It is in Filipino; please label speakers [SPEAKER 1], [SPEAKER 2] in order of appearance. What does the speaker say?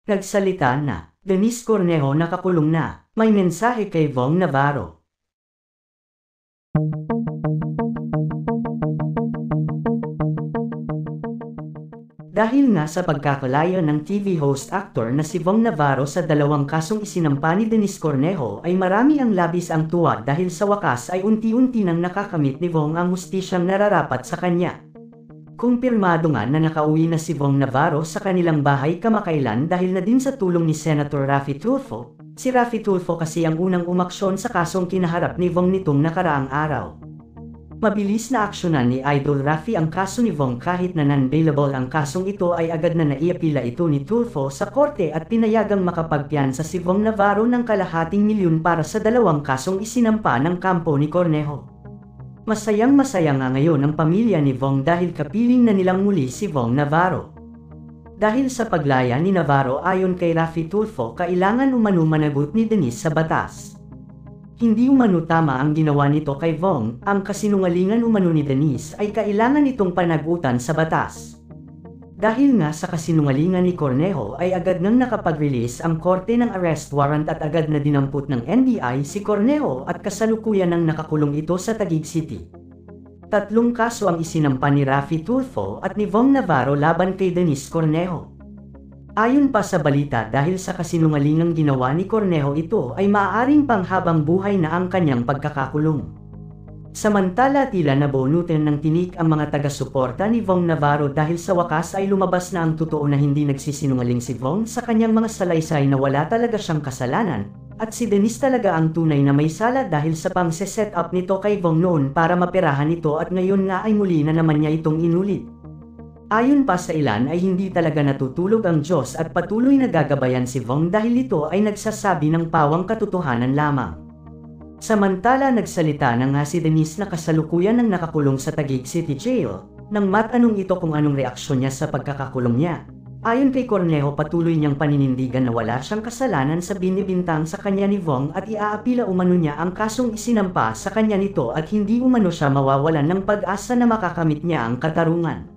[SPEAKER 1] Nagsalita na, Denise Cornejo nakakulong na, may mensahe kay Vong Navarro. Dahil nga sa pagkakalaya ng TV host actor na si Vong Navarro sa dalawang kasong isinampa ni Denise Cornejo ay marami ang labis ang tuwa dahil sa wakas ay unti-unti nang nakakamit ni Vong ang hustisyang nararapat sa kanya. Kumpirmado nga na nakauwi na si Vong Navarro sa kanilang bahay kamakailan dahil na din sa tulong ni Senator Raffy Tulfo. Si Raffy Tulfo kasi ang unang umaksyon sa kasong kinaharap ni Vong nitong nakaraang araw. Mabilis na aksyonan ni Idol Raffy ang kaso ni Vong kahit na non-bailable ang kasong ito ay agad na naiapila ito ni Tulfo sa korte at pinayagang makapagpiyansa si Vong Navarro ng ₱250,000 para sa dalawang kasong isinampa ng kampo ni Cornejo. Masayang-masaya nga ngayon ang pamilya ni Vong dahil kapiling na nilang muli si Vong Navarro. Dahil sa paglaya ni Navarro ayon kay Raffy Tulfo kailangan umano managot ni Denise sa batas. Hindi umano tama ang ginawa nito kay Vong, ang kasinungalingan umano ni Denise ay kailangan itong panagutan sa batas. Dahil nga sa kasinungalingan ni Cornejo ay agad nang nakapag-release ang korte ng arrest warrant at agad na dinampot ng NBI si Cornejo at kasalukuyan nang nakakulong ito sa Taguig City. 3 kaso ang isinampa ni Raffy Tulfo at ni Vong Navarro laban kay Denise Cornejo. Ayon pa sa balita dahil sa kasinungalingang ginawa ni Cornejo ito ay maaaring panghabang buhay na ang kanyang pagkakakulong. Samantala tila nabunutin ng tinik ang mga taga-suporta ni Vong Navarro dahil sa wakas ay lumabas na ang totoo na hindi nagsisinungaling si Vong sa kanyang mga salaysay na wala talaga siyang kasalanan, at si Denise talaga ang tunay na may sala dahil sa pang-set up nito kay Vong noon para maperahan ito at ngayon nga ay muli na naman niya itong inulit. Ayon pa sa ilan ay hindi talaga natutulog ang Diyos at patuloy na gagabayan si Vong dahil ito ay nagsasabi ng pawang katotohanan lamang. Samantala nagsalita na nga si Denise na kasalukuyan ng nakakulong sa Taguig City Jail, nang matanong ito kung anong reaksyon niya sa pagkakakulong niya. Ayon kay Cornejo patuloy niyang paninindigan na wala siyang kasalanan sa binibintang sa kanya ni Vong at iaapila umano niya ang kasong isinampa sa kanya nito at hindi umano siya mawawalan ng pag-asa na makakamit niya ang katarungan.